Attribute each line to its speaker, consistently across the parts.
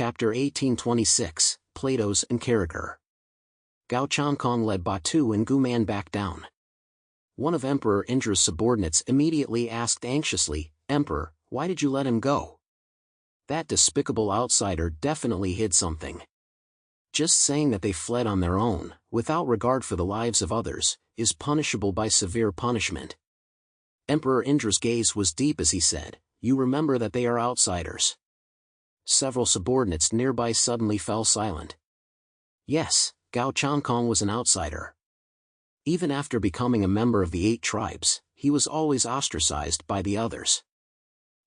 Speaker 1: Chapter 1826, Plato's and Carer. Gao Changkong led Batu and Guman back down. One of Emperor Indra's subordinates immediately asked anxiously, "Emperor, why did you let him go? That despicable outsider definitely hid something. Just saying that they fled on their own, without regard for the lives of others, is punishable by severe punishment." Emperor Indra's gaze was deep as he said, "You remember that they are outsiders." Several subordinates nearby suddenly fell silent. Yes, Gao Changkong was an outsider. Even after becoming a member of the 8 tribes, he was always ostracized by the others.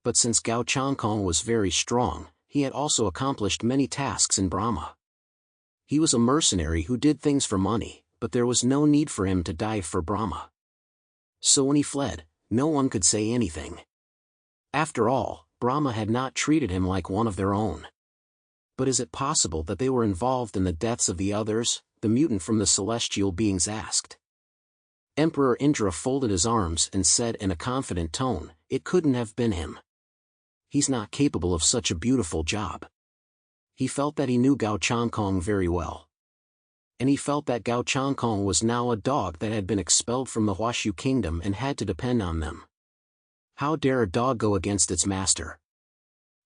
Speaker 1: But since Gao Changkong was very strong, he had also accomplished many tasks in Brahma. He was a mercenary who did things for money, but there was no need for him to die for Brahma. So when he fled, no one could say anything. After all, Brahma had not treated him like one of their own. But is it possible that they were involved in the deaths of the others? The mutant from the celestial beings asked. Emperor Indra folded his arms and said in a confident tone, "It couldn't have been him. He's not capable of such a beautiful job." He felt that he knew Gao Changkong very well. And he felt that Gao Changkong was now a dog that had been expelled from the Huashu kingdom and had to depend on them. How dare a dog go against its master?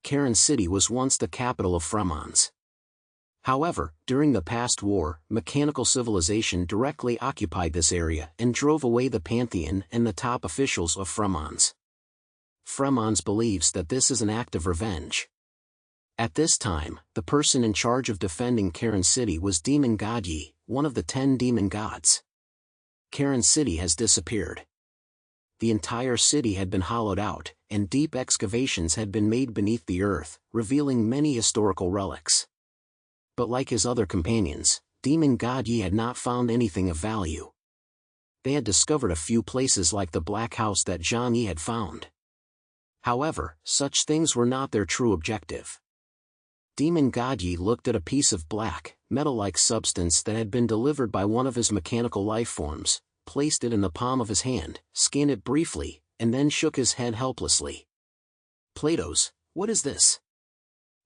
Speaker 1: Karan city was once the capital of Fremons. However, during the past war, mechanical civilization directly occupied this area and drove away the pantheon and the top officials of Fremons. Fremons believes that this is an act of revenge. At this time, the person in charge of defending Karan city was Demon God Yi, one of the 10 demon gods. Karan city has disappeared. The entire city had been hollowed out, and deep excavations had been made beneath the earth, revealing many historical relics. But like his other companions, Demon God Yi had not found anything of value. They had discovered a few places like the black house that Zhang Yi had found. However, such things were not their true objective. Demon God Yi looked at a piece of black, metal-like substance that had been delivered by one of his mechanical life forms, placed it in the palm of his hand, scanned it briefly, and then shook his head helplessly. "Plato's, what is this?"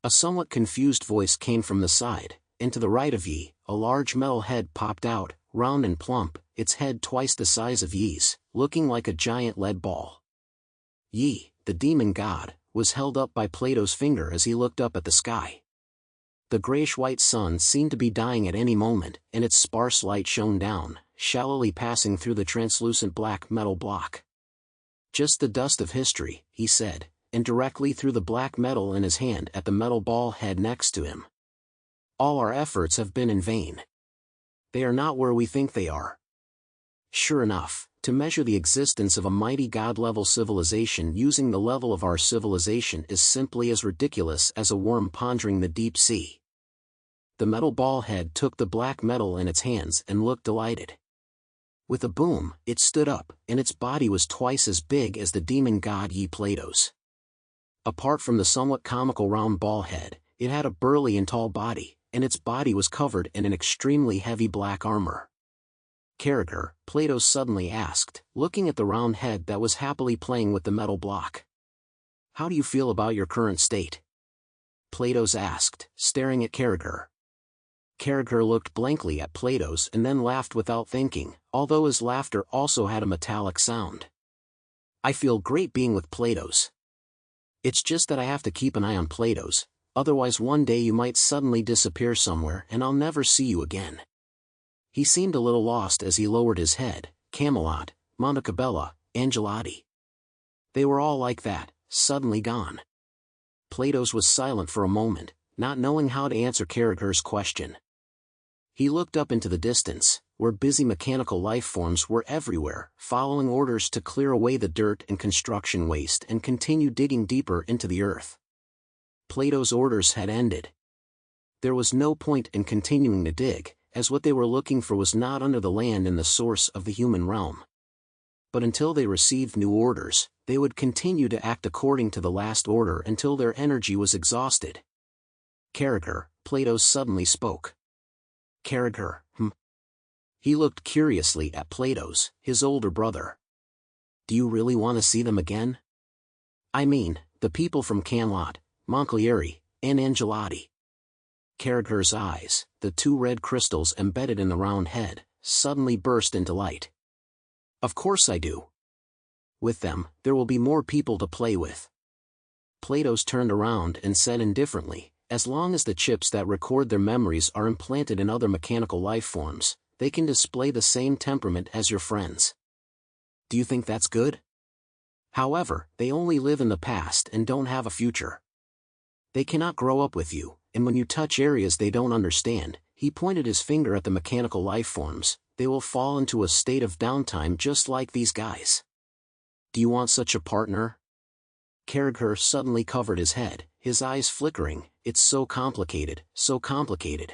Speaker 1: A somewhat confused voice came from the side, and to the right of Yi, a large metal head popped out, round and plump, its head twice the size of Yi's, looking like a giant lead ball. Yi, the demon god, was held up by Plato's finger as he looked up at the sky. The grayish-white sun seemed to be dying at any moment, and its sparse light shone down, shallowly passing through the translucent black metal block. "Just the dust of history," he said, and directly threw the black metal in his hand at the metal ball head next to him. "All our efforts have been in vain. They are not where we think they are." Sure enough, to measure the existence of a mighty god-level civilization using the level of our civilization is simply as ridiculous as a worm pondering the deep sea. The metal ball head took the black metal in its hands and looked delighted. With a boom, it stood up, and its body was twice as big as the demon god Yi Plato's. Apart from the somewhat comical round ball head, it had a burly and tall body, and its body was covered in an extremely heavy black armor. "Carer," Plato suddenly asked, looking at the round head that was happily playing with the metal block. "How do you feel about your current state?" Plato's asked, staring at Carer. Carer looked blankly at Plato's and then laughed without thinking, although his laughter also had a metallic sound. "I feel great being with Plato's. It's just that I have to keep an eye on Plato's, otherwise one day you might suddenly disappear somewhere and I'll never see you again." He seemed a little lost as he lowered his head. Camelot, Montecabella, Angelotti. They were all like that, suddenly gone. Plato's was silent for a moment, not knowing how to answer Carragher's question. He looked up into the distance, where busy mechanical life forms were everywhere, following orders to clear away the dirt and construction waste and continue digging deeper into the earth. Plato's orders had ended. There was no point in continuing to dig, as what they were looking for was not under the land in the source of the human realm. But until they received new orders, they would continue to act according to the last order until their energy was exhausted. "Carer," Plato suddenly spoke. "Carer, He looked curiously at Plato's, his older brother. "Do you really want to see them again? I mean, the people from Camelot, Moncalieri, and Angelotti." Carragher's eyes, the two red crystals embedded in the round head, suddenly burst into light. Of course I do. With them, there will be more people to play with. Platos turned around and said indifferently, as long as the chips that record their memories are implanted in other mechanical life forms, they can display the same temperament as your friends. Do you think that's good? However, they only live in the past and don't have a future. They cannot grow up with you, and when you touch areas they don't understand, he pointed his finger at the mechanical life forms, they will fall into a state of downtime just like these guys. Do you want such a partner? Carragher suddenly covered his head, his eyes flickering. It's so complicated, so complicated.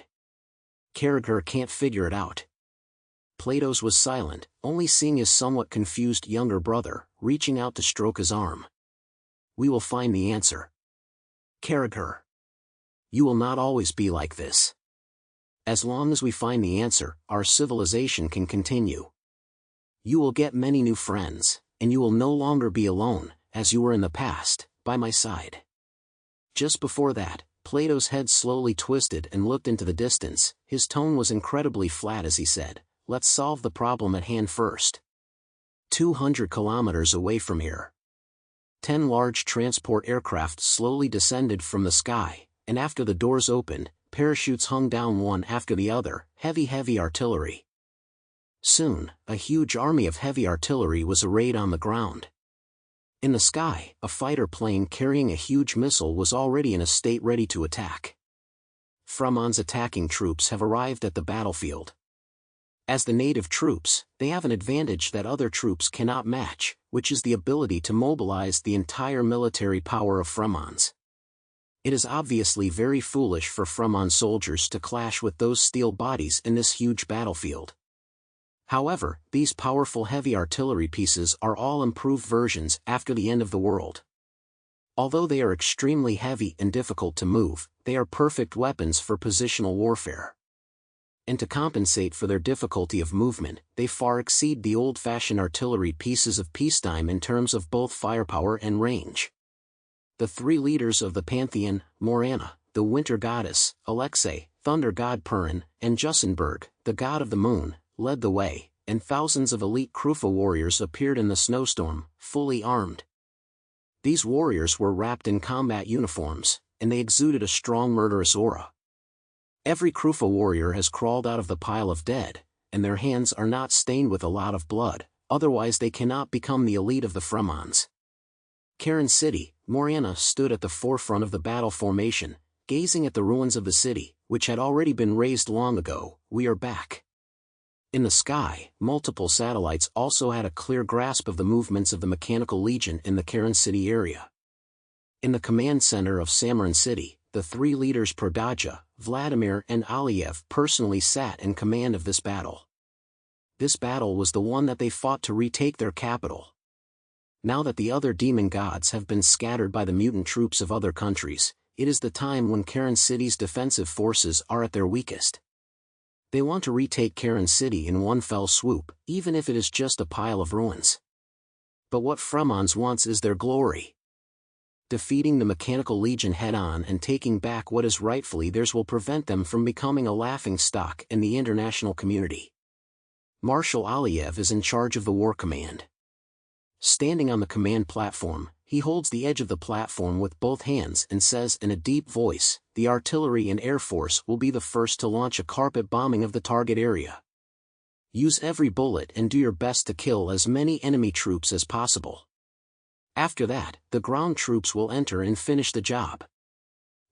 Speaker 1: Carragher can't figure it out. Platos was silent, only seeing his somewhat confused younger brother, reaching out to stroke his arm. We will find the answer. Carragher. You will not always be like this. As long as we find the answer, our civilization can continue. You will get many new friends, and you will no longer be alone, as you were in the past, by my side. Just before that, Plato's head slowly twisted and looked into the distance. His tone was incredibly flat as he said, let's solve the problem at hand first. 200 kilometers away from here. 10 large transport aircraft slowly descended from the sky, and after the doors opened, parachutes hung down one after the other, heavy artillery. Soon, a huge army of heavy artillery was arrayed on the ground. In the sky, a fighter plane carrying a huge missile was already in a state ready to attack. Fremon's attacking troops have arrived at the battlefield. As the native troops, they have an advantage that other troops cannot match, which is the ability to mobilize the entire military power of Fremon's. It is obviously very foolish for Fremon soldiers to clash with those steel bodies in this huge battlefield. However, these powerful heavy artillery pieces are all improved versions after the end of the world. Although they are extremely heavy and difficult to move, they are perfect weapons for positional warfare. And to compensate for their difficulty of movement, they far exceed the old-fashioned artillery pieces of peacetime in terms of both firepower and range. The three leaders of the pantheon, Morana, the winter goddess, Alexei, thunder god Purin, and Jussenberg, the god of the moon, led the way, and thousands of elite Krufa warriors appeared in the snowstorm, fully armed. These warriors were wrapped in combat uniforms, and they exuded a strong murderous aura. Every Krufa warrior has crawled out of the pile of dead, and their hands are not stained with a lot of blood, otherwise they cannot become the elite of the Fremons. Karan city, Morana stood at the forefront of the battle formation, gazing at the ruins of the city, which had already been razed long ago. We are back. In the sky, multiple satellites also had a clear grasp of the movements of the Mechanical Legion in the Karan city area. In the command center of Samarin city, the three leaders Prodaja, Vladimir and Aliyev personally sat in command of this battle. This battle was the one that they fought to retake their capital. Now that the other demon gods have been scattered by the mutant troops of other countries, it is the time when Karan city's defensive forces are at their weakest. They want to retake Karan city in one fell swoop, even if it is just a pile of ruins. But what Fremons wants is their glory. Defeating the Mechanical Legion head-on and taking back what is rightfully theirs will prevent them from becoming a laughingstock in the international community. Marshal Aliyev is in charge of the war command. Standing on the command platform, he holds the edge of the platform with both hands and says in a deep voice, the artillery and air force will be the first to launch a carpet bombing of the target area. Use every bullet and do your best to kill as many enemy troops as possible. After that, the ground troops will enter and finish the job.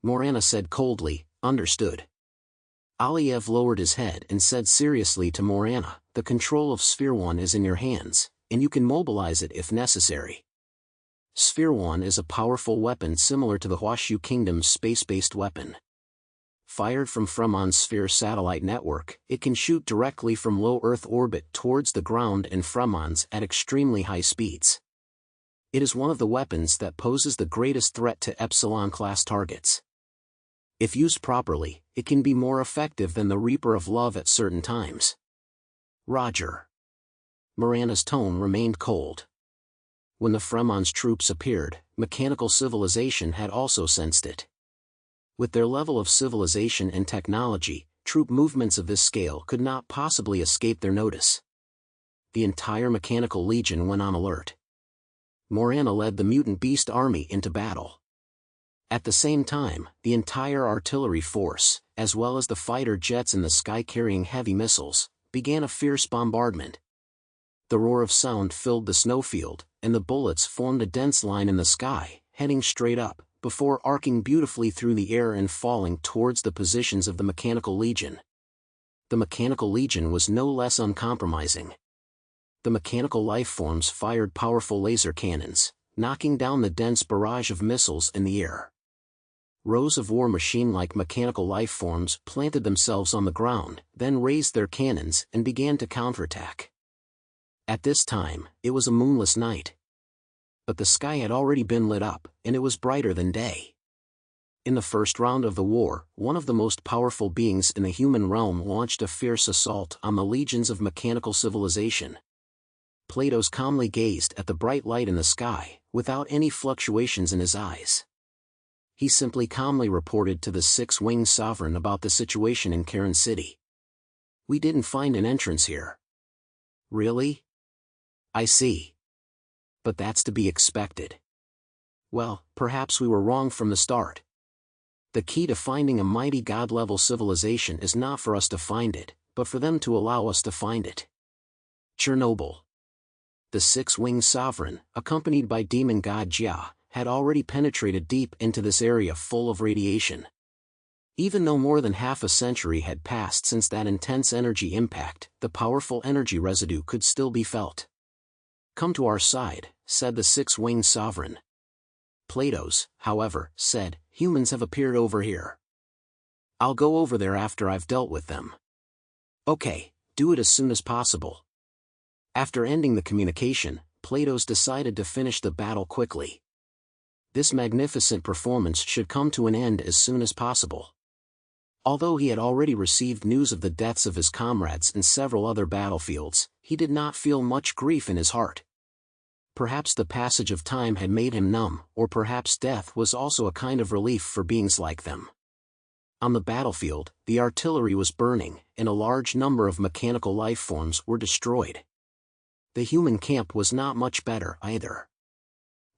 Speaker 1: Morana said coldly, understood. Aliyev lowered his head and said seriously to Morana, the control of Sphere 1 is in your hands, and you can mobilize it if necessary. Sphere 1 is a powerful weapon similar to the Huashu Kingdom's space-based weapon. Fired from Fremon's Sphere satellite network, it can shoot directly from low Earth orbit towards the ground and Fremons at extremely high speeds. It is one of the weapons that poses the greatest threat to Epsilon-class targets. If used properly, it can be more effective than the Reaper of Love at certain times. Roger. Morana's tone remained cold. When the Fremon's troops appeared, mechanical civilization had also sensed it. With their level of civilization and technology, troop movements of this scale could not possibly escape their notice. The entire Mechanical Legion went on alert. Morana led the mutant beast army into battle. At the same time, the entire artillery force, as well as the fighter jets in the sky carrying heavy missiles, began a fierce bombardment. The roar of sound filled the snowfield, and the bullets formed a dense line in the sky, heading straight up, before arcing beautifully through the air and falling towards the positions of the Mechanical Legion. The Mechanical Legion was no less uncompromising. The mechanical life forms fired powerful laser cannons, knocking down the dense barrage of missiles in the air. Rows of war machine-like mechanical life forms planted themselves on the ground, then raised their cannons and began to counterattack. At this time, it was a moonless night. But the sky had already been lit up, and it was brighter than day. In the first round of the war, one of the most powerful beings in the human realm launched a fierce assault on the legions of mechanical civilization. Platos calmly gazed at the bright light in the sky, without any fluctuations in his eyes. He simply calmly reported to the six-winged sovereign about the situation in Karan City. "We didn't find an entrance here." "Really? I see. But that's to be expected." "Well, perhaps we were wrong from the start. The key to finding a mighty god-level civilization is not for us to find it, but for them to allow us to find it." Chernobyl. The six-winged sovereign, accompanied by demon god Jia, had already penetrated deep into this area full of radiation. Even though more than half a century had passed since that intense energy impact, the powerful energy residue could still be felt. "Come to our side," said the six-winged sovereign. Platos, however, said, "Humans have appeared over here. I'll go over there after I've dealt with them." "Okay, do it as soon as possible." After ending the communication, Platos decided to finish the battle quickly. This magnificent performance should come to an end as soon as possible. Although he had already received news of the deaths of his comrades in several other battlefields, he did not feel much grief in his heart. Perhaps the passage of time had made him numb, or perhaps death was also a kind of relief for beings like them. On the battlefield, the artillery was burning, and a large number of mechanical life forms were destroyed. The human camp was not much better either.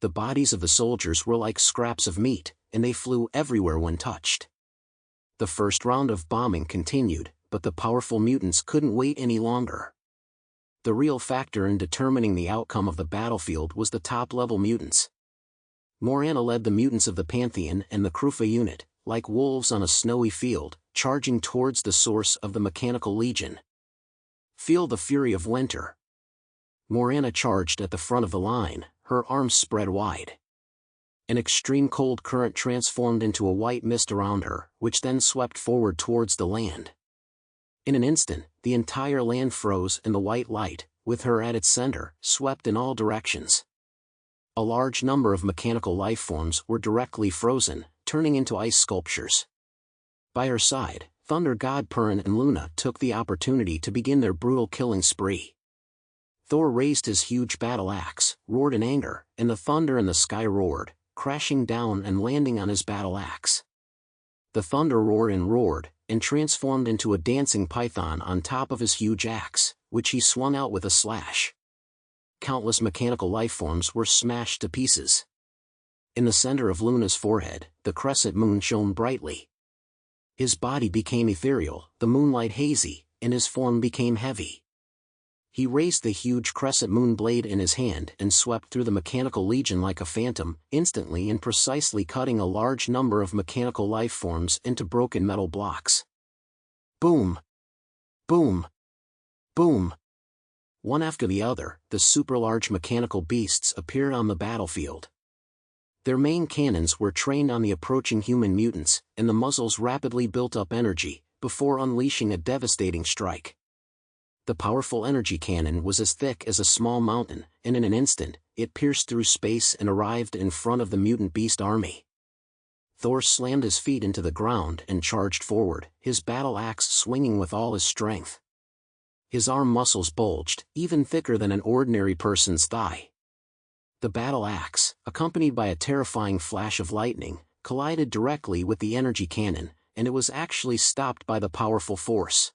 Speaker 1: The bodies of the soldiers were like scraps of meat, and they flew everywhere when touched. The first round of bombing continued, but the powerful mutants couldn't wait any longer. The real factor in determining the outcome of the battlefield was the top-level mutants. Morana led the mutants of the Pantheon and the Krufa unit, like wolves on a snowy field, charging towards the source of the Mechanical Legion. "Feel the fury of winter." Morana charged at the front of the line, her arms spread wide. An extreme cold current transformed into a white mist around her, which then swept forward towards the land. In an instant, the entire land froze and the white light, with her at its center, swept in all directions. A large number of mechanical life forms were directly frozen, turning into ice sculptures. By her side, Thunder God Purin and Luna took the opportunity to begin their brutal killing spree. Thor raised his huge battle axe, roared in anger, and the thunder in the sky roared, crashing down and landing on his battle axe. The thunder roared, and transformed into a dancing python on top of his huge axe, which he swung out with a slash. Countless mechanical life forms were smashed to pieces. In the center of Luna's forehead, the crescent moon shone brightly. His body became ethereal, the moonlight hazy, and his form became heavy. He raised the huge crescent moon blade in his hand and swept through the Mechanical Legion like a phantom, instantly and precisely cutting a large number of mechanical life forms into broken metal blocks. Boom! Boom! Boom! One after the other, the super-large mechanical beasts appeared on the battlefield. Their main cannons were trained on the approaching human mutants, and the muzzles rapidly built up energy, before unleashing a devastating strike. The powerful energy cannon was as thick as a small mountain, and in an instant, it pierced through space and arrived in front of the mutant beast army. Thor slammed his feet into the ground and charged forward, his battle axe swinging with all his strength. His arm muscles bulged, even thicker than an ordinary person's thigh. The battle axe, accompanied by a terrifying flash of lightning, collided directly with the energy cannon, and it was actually stopped by the powerful force.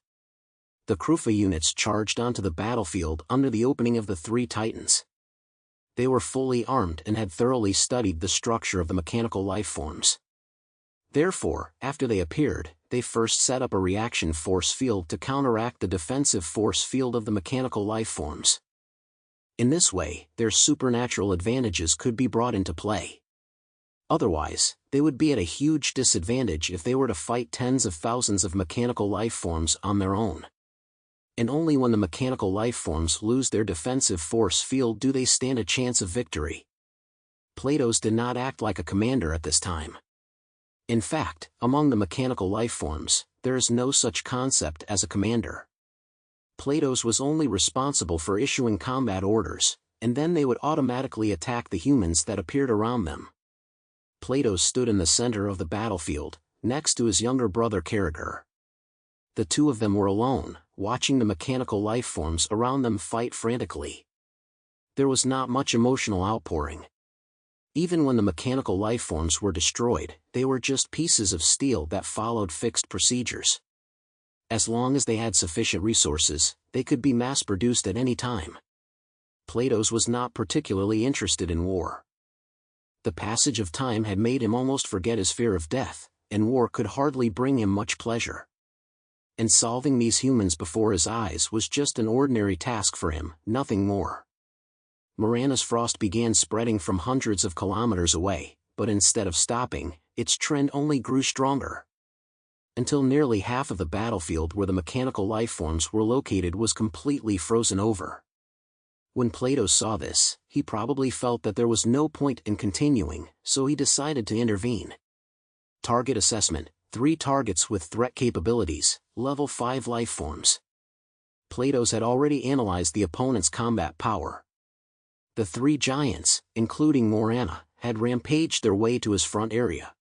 Speaker 1: The Krufa units charged onto the battlefield under the opening of the three Titans. They were fully armed and had thoroughly studied the structure of the mechanical lifeforms. Therefore, after they appeared, they first set up a reaction force field to counteract the defensive force field of the mechanical lifeforms. In this way, their supernatural advantages could be brought into play. Otherwise, they would be at a huge disadvantage if they were to fight tens of thousands of mechanical lifeforms on their own. And only when the mechanical lifeforms lose their defensive force field do they stand a chance of victory. Platos did not act like a commander at this time. In fact, among the mechanical lifeforms, there is no such concept as a commander. Platos was only responsible for issuing combat orders, and then they would automatically attack the humans that appeared around them. Platos stood in the center of the battlefield, next to his younger brother Karan. The two of them were alone, watching the mechanical lifeforms around them fight frantically. There was not much emotional outpouring. Even when the mechanical lifeforms were destroyed, they were just pieces of steel that followed fixed procedures. As long as they had sufficient resources, they could be mass-produced at any time. Platos was not particularly interested in war. The passage of time had made him almost forget his fear of death, and war could hardly bring him much pleasure. And solving these humans before his eyes was just an ordinary task for him, nothing more. Morana's frost began spreading from hundreds of kilometers away, but instead of stopping, its trend only grew stronger. Until nearly half of the battlefield where the mechanical lifeforms were located was completely frozen over. When Plato saw this, he probably felt that there was no point in continuing, so he decided to intervene. Target assessment: 3 targets with threat capabilities, level 5 lifeforms. Platos had already analyzed the opponent's combat power. The 3 giants, including Morana, had rampaged their way to his front area.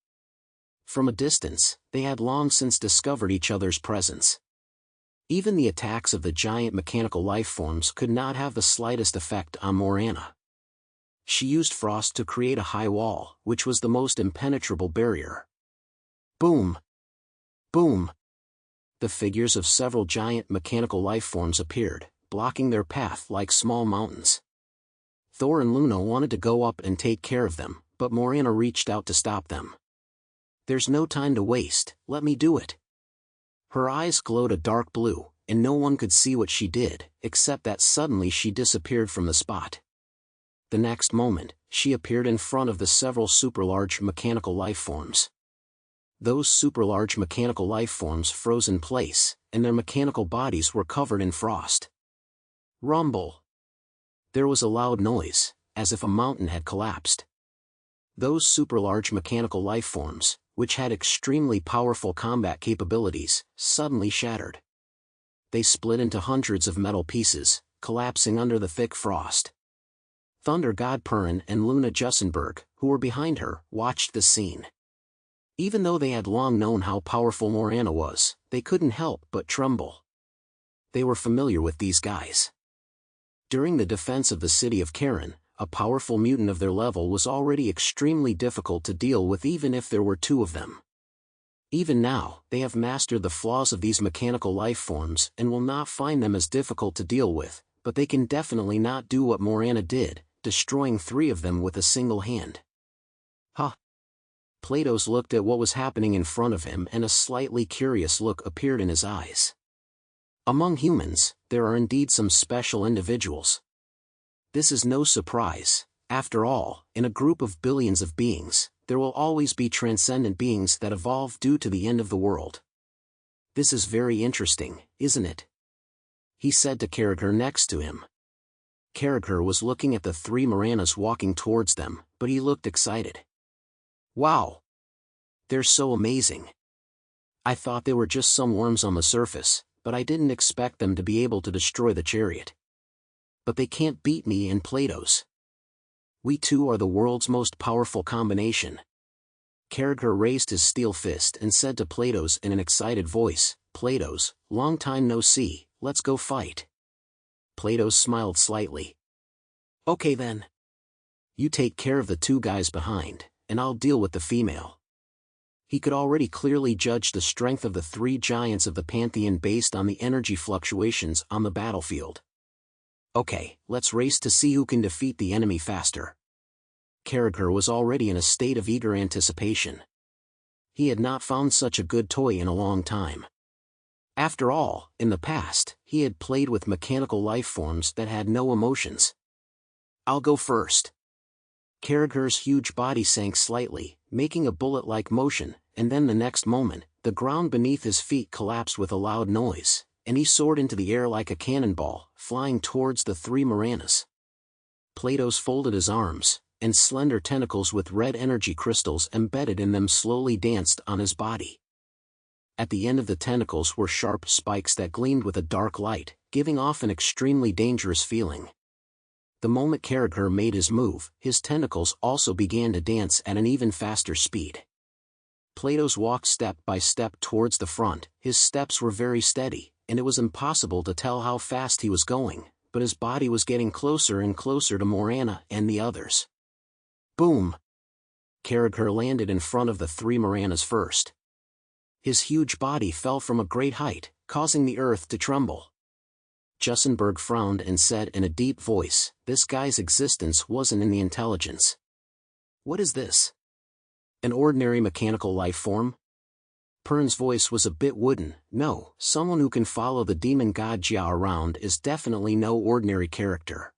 Speaker 1: From a distance, they had long since discovered each other's presence. Even the attacks of the giant mechanical lifeforms could not have the slightest effect on Morana. She used frost to create a high wall, which was the most impenetrable barrier. Boom! Boom! The figures of several giant mechanical lifeforms appeared, blocking their path like small mountains. Thor and Luna wanted to go up and take care of them, but Morana reached out to stop them. "There's no time to waste, let me do it." Her eyes glowed a dark blue, and no one could see what she did, except that suddenly she disappeared from the spot. The next moment, she appeared in front of the several super-large mechanical lifeforms. Those super-large mechanical lifeforms froze in place, and their mechanical bodies were covered in frost. Rumble! There was a loud noise, as if a mountain had collapsed. Those super-large mechanical lifeforms, which had extremely powerful combat capabilities, suddenly shattered. They split into hundreds of metal pieces, collapsing under the thick frost. Thunder God Karan and Luna Jussenberg, who were behind her, watched the scene. Even though they had long known how powerful Morana was, they couldn't help but tremble. They were familiar with these guys. During the defense of the city of Karan, a powerful mutant of their level was already extremely difficult to deal with even if there were 2 of them. Even now, they have mastered the flaws of these mechanical lifeforms and will not find them as difficult to deal with, but they can definitely not do what Morana did, destroying 3 of them with a single hand. Huh! Platos looked at what was happening in front of him and a slightly curious look appeared in his eyes. Among humans, there are indeed some special individuals. This is no surprise. After all, in a group of billions of beings, there will always be transcendent beings that evolve due to the end of the world. This is very interesting, isn't it? He said to Karan next to him. Karan was looking at the 3 Moranas walking towards them, but he looked excited. Wow! They're so amazing. I thought they were just some worms on the surface, but I didn't expect them to be able to destroy the chariot. But they can't beat me and Platos. We 2 are the world's most powerful combination. Karan raised his steel fist and said to Platos in an excited voice, "Platos, long time no see, let's go fight." Platos smiled slightly. "Okay then. You take care of the 2 guys behind, and I'll deal with the female." He could already clearly judge the strength of the three giants of the pantheon based on the energy fluctuations on the battlefield. Okay, let's race to see who can defeat the enemy faster. Karan was already in a state of eager anticipation. He had not found such a good toy in a long time. After all, in the past, he had played with mechanical life forms that had no emotions. I'll go first. Karan's huge body sank slightly, making a bullet-like motion, and then the next moment, the ground beneath his feet collapsed with a loud noise, and he soared into the air like a cannonball, flying towards the three Maranas. Plato folded his arms, and slender tentacles with red energy crystals embedded in them slowly danced on his body. At the end of the tentacles were sharp spikes that gleamed with a dark light, giving off an extremely dangerous feeling. The moment Karan made his move, his tentacles also began to dance at an even faster speed. Plato walked step by step towards the front. His steps were very steady, and it was impossible to tell how fast he was going, but his body was getting closer and closer to Morana and the others. Boom! Karan landed in front of the three Maranas first. His huge body fell from a great height, causing the earth to tremble. Jussenberg frowned and said in a deep voice, "This guy's existence wasn't in the intelligence. What is this? An ordinary mechanical life form?" Pern's voice was a bit wooden. "No, someone who can follow the demon god Jia around is definitely no ordinary character.